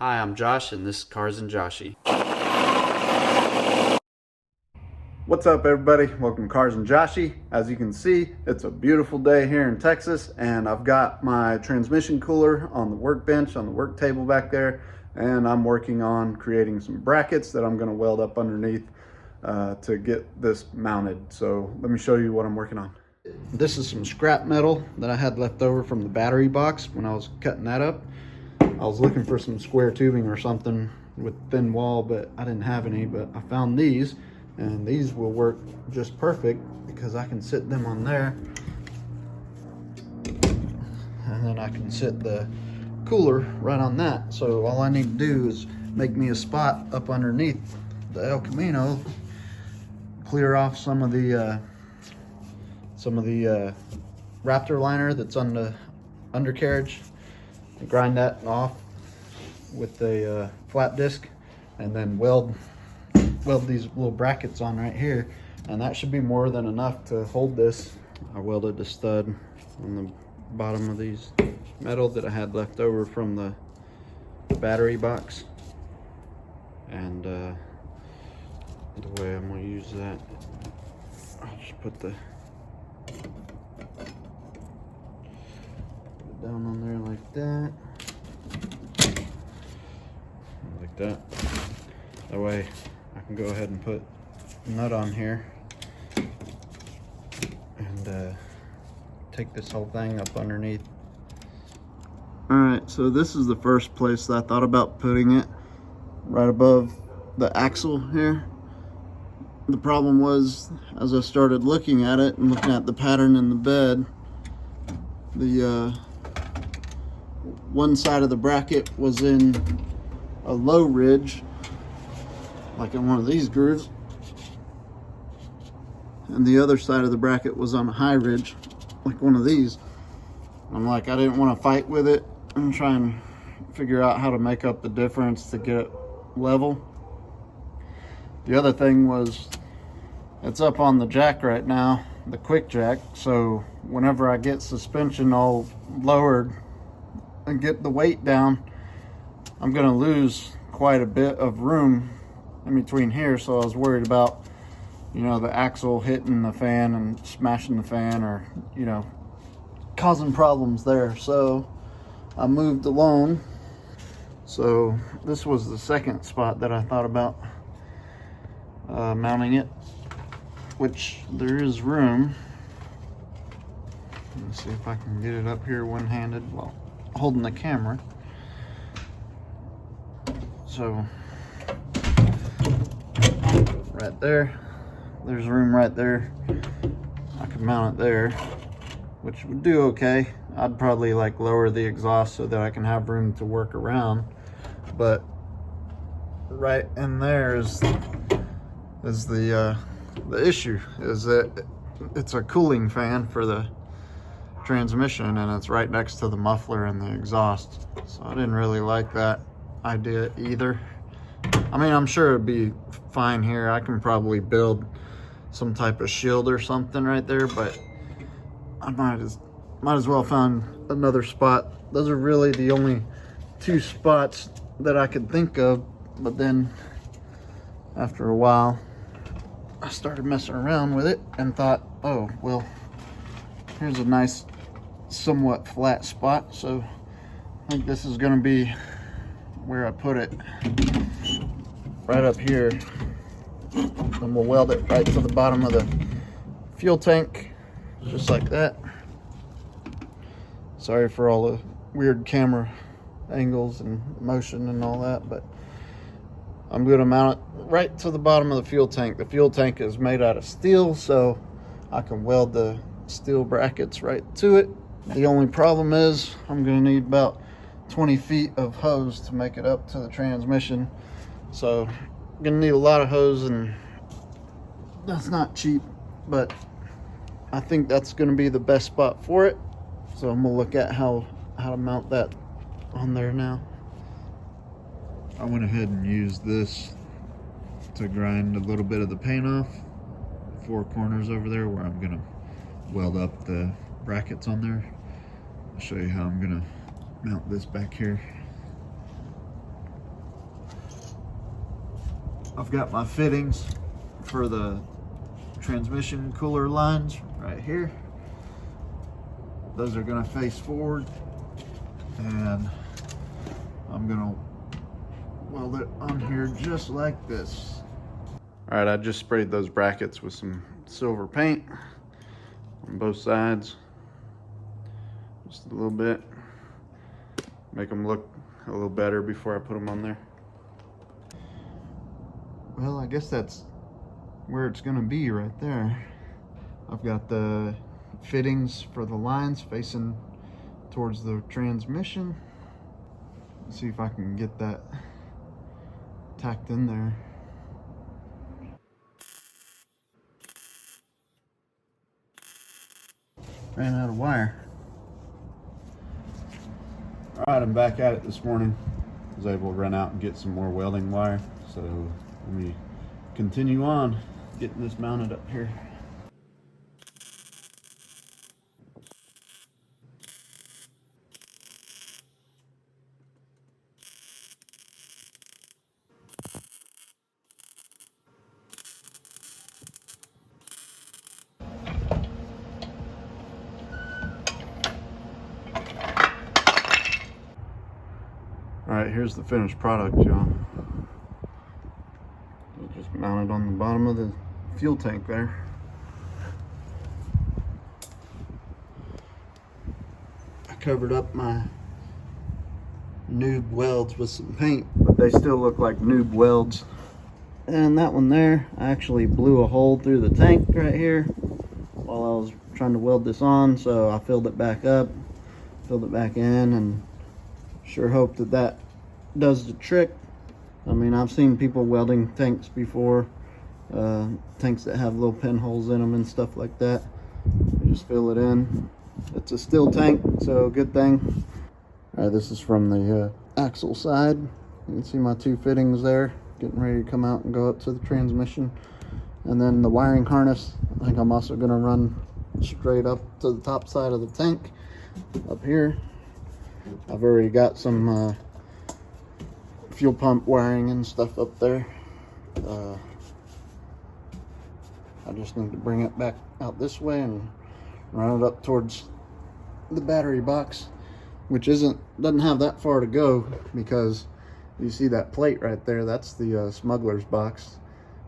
Hi, I'm Josh, and this is Cars and Joshy. What's up, everybody? Welcome to Cars and Joshy. As you can see, it's a beautiful day here in Texas, and I've got my transmission cooler on the workbench, on the work table back there, and I'm working on creating some brackets that I'm going to weld up underneath to get this mounted. So let me show you what I'm working on. This is some scrap metal that I had left over from the battery box when I was cutting that up. I was looking for some square tubing or something with thin wall, but I didn't have any, but I found these, and these will work just perfect because I can sit them on there, and then I can sit the cooler right on that. So all I need to do is make me a spot up underneath the El Camino, clear off some of the Raptor liner that's on the undercarriage, grind that off with a flat disc, and then weld these little brackets on right here, and that should be more than enough to hold this. I welded the stud on the bottom of these metal that I had left over from the battery box, and the way I'm going to use that, I'll just put it down on there like that. Like that. That way I can go ahead and put a nut on here and take this whole thing up underneath. Alright, so this is the first place that I thought about putting it, right above the axle here. The problem was, as I started looking at it and looking at the pattern in the bed, the one side of the bracket was in a low ridge, like in one of these grooves, and the other side of the bracket was on a high ridge, like one of these. I'm like, I didn't want to fight with it and try and figure out how to make up the difference to get it level. The other thing was, it's up on the jack right now, the quick jack, so whenever I get suspension all lowered and get the weight down, I'm gonna lose quite a bit of room in between here. So I was worried about, you know, the axle hitting the fan and smashing the fan, or, you know, causing problems there. So I moved along. So this was the second spot that I thought about mounting it, which there is room. Let me see if I can get it up here one-handed while holding the camera. So right there, there's room right there. I could mount it there, which would do okay. I'd probably like lower the exhaust so that I can have room to work around, but right in there is the issue, is that it's a cooling fan for the transmission, and it's right next to the muffler and the exhaust. So I didn't really like that idea either. I mean, I'm sure it'd be fine here. I can probably build some type of shield or something right there, but I might as well find another spot. Those are really the only two spots that I could think of. But then after a while, I started messing around with it and thought, oh, well, here's a nice, somewhat flat spot. So I think this is going to be where I put it, right up here. And we'll weld it right to the bottom of the fuel tank, just like that. Sorry for all the weird camera angles and motion and all that, but I'm going to mount it right to the bottom of the fuel tank. The fuel tank is made out of steel, so I can weld the steel brackets right to it. The only problem is I'm going to need about 20 feet of hose to make it up to the transmission. So I'm going to need a lot of hose, and that's not cheap, but I think that's going to be the best spot for it. So I'm going to look at how to mount that on there now. I went ahead and used this to grind a little bit of the paint off, 4 corners over there where I'm going to weld up the brackets on there. I'll show you how I'm going to mount this back here. I've got my fittings for the transmission cooler lines right here. Those are gonna face forward, and I'm gonna weld it on here just like this. All right, I just sprayed those brackets with some silver paint on both sides, just a little bit, make them look a little better before I put them on there. Well, I guess that's where it's gonna be right there. I've got the fittings for the lines facing towards the transmission. Let's see if I can get that tacked in there. Ran out of wire. All right, I'm back at it this morning. I was able to run out and get some more welding wire. So let me continue on getting this mounted up here. All right, here's the finished product, y'all. Just mounted on the bottom of the fuel tank there. I covered up my noob welds with some paint, but they still look like noob welds. And that one there, I actually blew a hole through the tank right here while I was trying to weld this on, so I filled it back up, filled it back in, and sure hope that that does the trick. I mean, I've seen people welding tanks before, tanks that have little pinholes in them and stuff like that. You just fill it in. It's a steel tank, so good thing. All right, this is from the axle side. You can see my two fittings there, getting ready to come out and go up to the transmission. And then the wiring harness, I think I'm also gonna run straight up to the top side of the tank up here. I've already got some fuel pump wiring and stuff up there. I just need to bring it back out this way and run it up towards the battery box, which doesn't have that far to go, because you see that plate right there, that's the smuggler's box,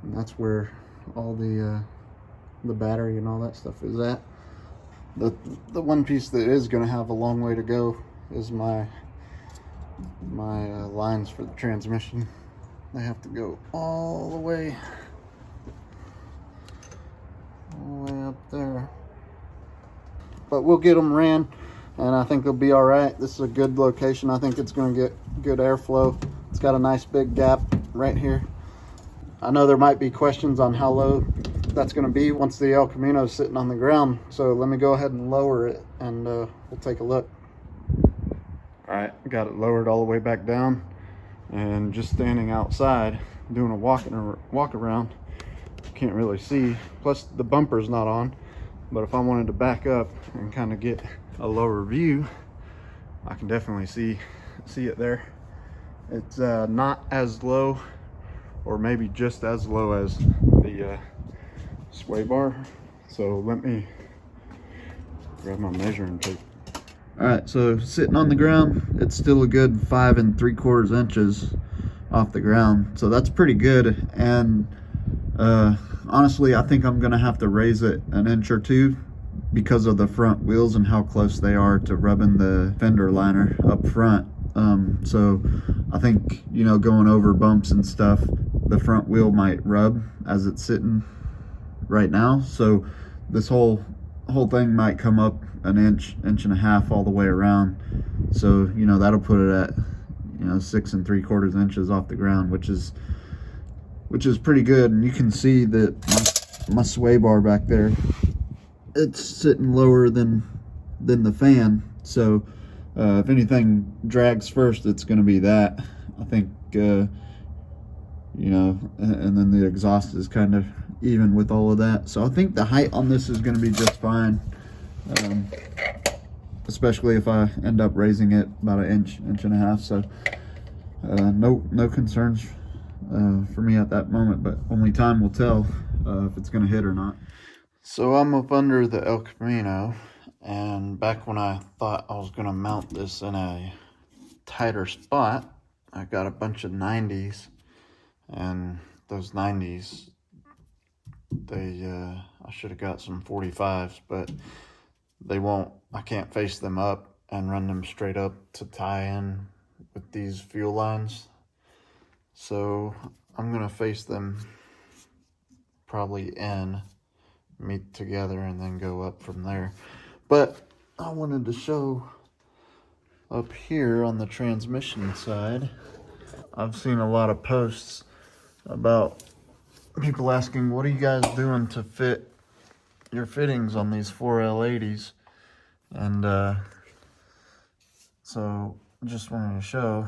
and that's where all the battery and all that stuff is at. The one piece that is going to have a long way to go is my lines for the transmission. They have to go all the way up there, but we'll get them ran, and I think they'll be all right. This is a good location. I think it's going to get good airflow. It's got a nice big gap right here. I know there might be questions on how low that's going to be once the El Camino is sitting on the ground, so let me go ahead and lower it, and we'll take a look. All right, got it lowered all the way back down, and just standing outside doing a walk around, can't really see, plus the bumper's not on. But if I wanted to back up and kind of get a lower view, I can definitely see it there. It's not as low, or maybe just as low as the sway bar. So let me grab my measuring tape. All right, so sitting on the ground, it's still a good 5 3/4 inches off the ground. So that's pretty good. And honestly, I think I'm gonna have to raise it an inch or two because of the front wheels and how close they are to rubbing the fender liner up front. So I think, you know, going over bumps and stuff, the front wheel might rub as it's sitting right now. So this whole thing might come up an inch and a half all the way around. So, you know, that'll put it at, you know, 6 3/4 inches off the ground, which is pretty good. And you can see that my sway bar back there, it's sitting lower than the fan. So if anything drags first, it's going to be that, I think. You know, and then the exhaust is kind of even with all of that. So I think the height on this is going to be just fine, especially if I end up raising it about an inch and a half. So no concerns for me at that moment, but only time will tell if it's going to hit or not. So I'm up under the El Camino, and back when I thought I was going to mount this in a tighter spot, I got a bunch of 90s, and those 90s, I should have got some 45s, but they won't, I can't face them up and run them straight up to tie in with these fuel lines. So I'm gonna face them probably in, meet together, and then go up from there. But I wanted to show up here on the transmission side. I've seen a lot of posts about people asking, what are you guys doing to fit your fittings on these 4L80s? And so just wanted to show,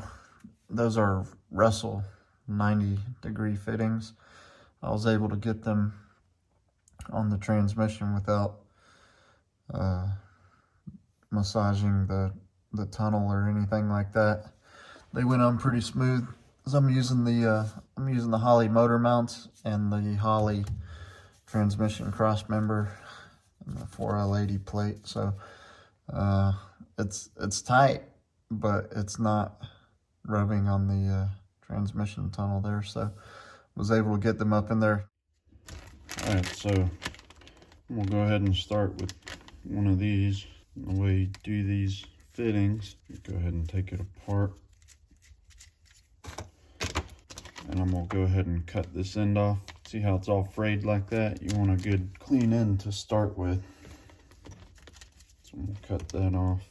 those are Russell 90-degree fittings. I was able to get them on the transmission without massaging the tunnel or anything like that. They went on pretty smooth. As I'm using the Holley motor mounts and the Holley transmission cross member and the 4L80 plate, so it's tight, but it's not rubbing on the transmission tunnel there, so was able to get them up in there. All right, so we'll go ahead and start with one of these. The way you do these fittings, go ahead and take it apart, and I'm gonna go ahead and cut this end off. See how it's all frayed like that? You want a good clean end to start with, so we'll cut that off.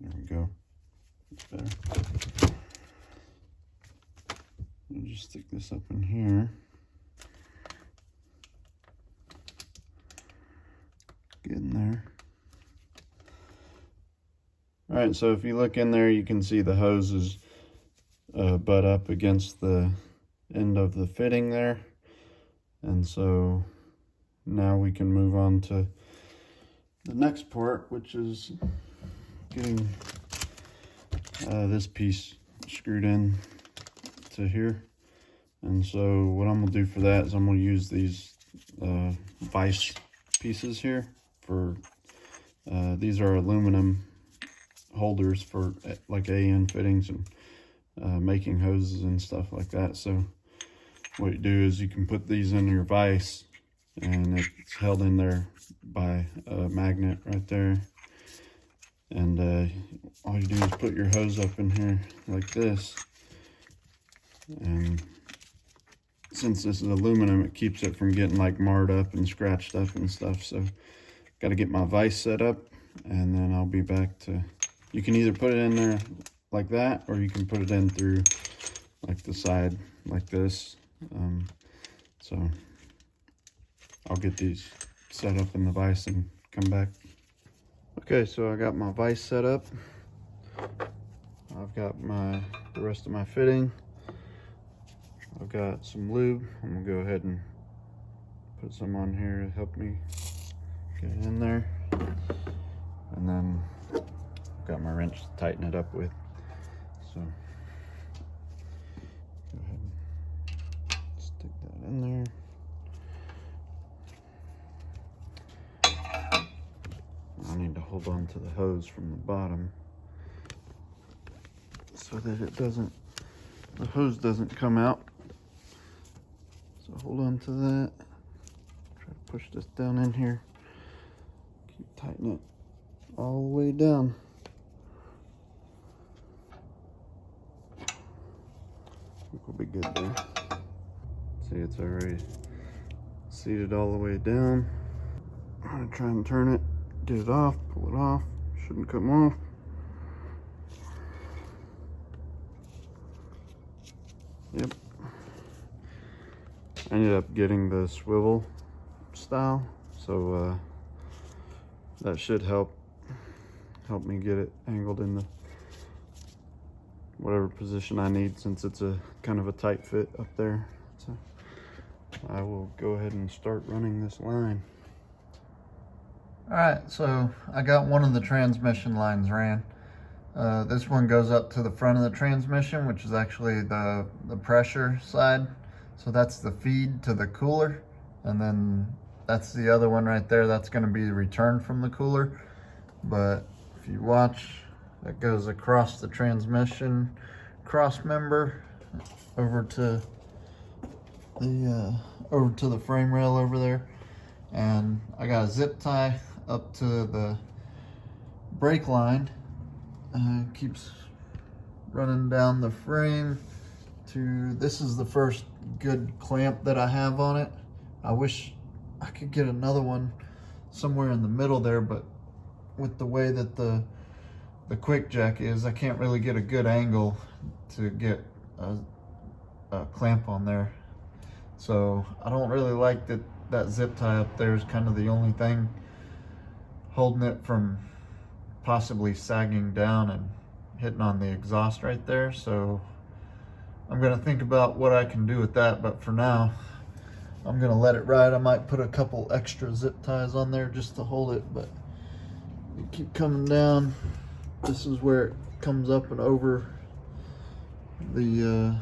There we go. That's better. I'll just stick this up in here. Get in there. All right, so if you look in there, you can see the hoses butt up against the end of the fitting there. And so now we can move on to the next part, which is getting this piece screwed in to here. And so what I'm gonna do for that is I'm gonna use these vise pieces here for these are aluminum holders for like AN fittings and making hoses and stuff like that. So what you do is you can put these in your vise, and it's held in there by a magnet right there. And all you do is put your hose up in here like this, and since this is aluminum, it keeps it from getting like marred up and scratched up and stuff. So got to get my vise set up, and then I'll be back to, you can either put it in there like that, or you can put it in through like the side like this. So I'll get these set up in the vise and come back. Okay, so I got my vise set up. I've got the rest of my fitting. I've got some lube. I'm gonna go ahead and put some on here to help me get it in there. And then I've got my wrench to tighten it up with. So go ahead and stick that in there. I need to hold on to the hose from the bottom so that the hose doesn't come out. So hold on to that. Try to push this down in here. Keep tightening it all the way down. I think we'll be good there. See, it's already seated all the way down. I'm gonna try and turn it, get it off, pull it off. Shouldn't come off. Yep. I ended up getting the swivel style, so that should help me get it angled in the whatever position I need, since it's a kind of a tight fit up there. So I will go ahead and start running this line. Alright, so I got one of the transmission lines ran. This one goes up to the front of the transmission, which is actually the pressure side. So that's the feed to the cooler. And then that's the other one right there. That's going to be returned from the cooler. But if you watch, that goes across the transmission cross member over to the frame rail over there. And I got a zip tie up to the brake line. Keeps running down the frame to, this is the first good clamp that I have on it. I wish I could get another one somewhere in the middle there, but with the way that the quick jack is, I can't really get a good angle to get a clamp on there. So I don't really like that zip tie up there is kind of the only thing holding it from possibly sagging down and hitting on the exhaust right there. So I'm gonna think about what I can do with that, but for now I'm gonna let it ride. I might put a couple extra zip ties on there just to hold it, but you keep coming down. This is where it comes up and over the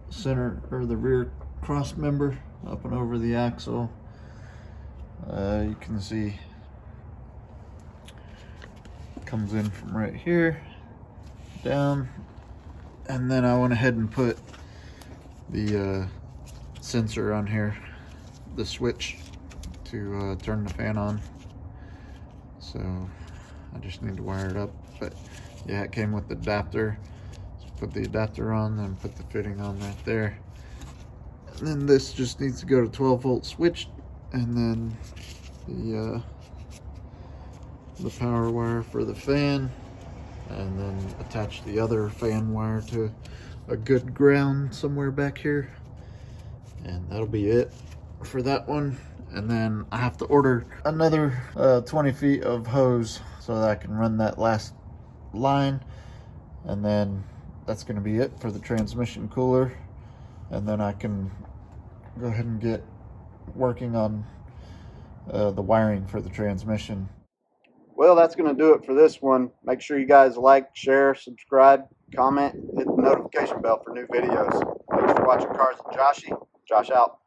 center or the rear cross member, up and over the axle. You can see it comes in from right here down, and then I went ahead and put the sensor on here, the switch to turn the fan on. So I just need to wire it up, but yeah, it came with the adapter. So put the adapter on, then put the fitting on right there. And then this just needs to go to 12-volt switch, and then the power wire for the fan, and then attach the other fan wire to a good ground somewhere back here, and that'll be it for that one. And then I have to order another 20 feet of hose so that I can run that last line, and then that's going to be it for the transmission cooler. And then I can go ahead and get working on the wiring for the transmission. Well, that's going to do it for this one. Make sure you guys like, share, subscribe, comment, hit the notification bell for new videos. Thanks for watching Cars and Joshy. Josh out.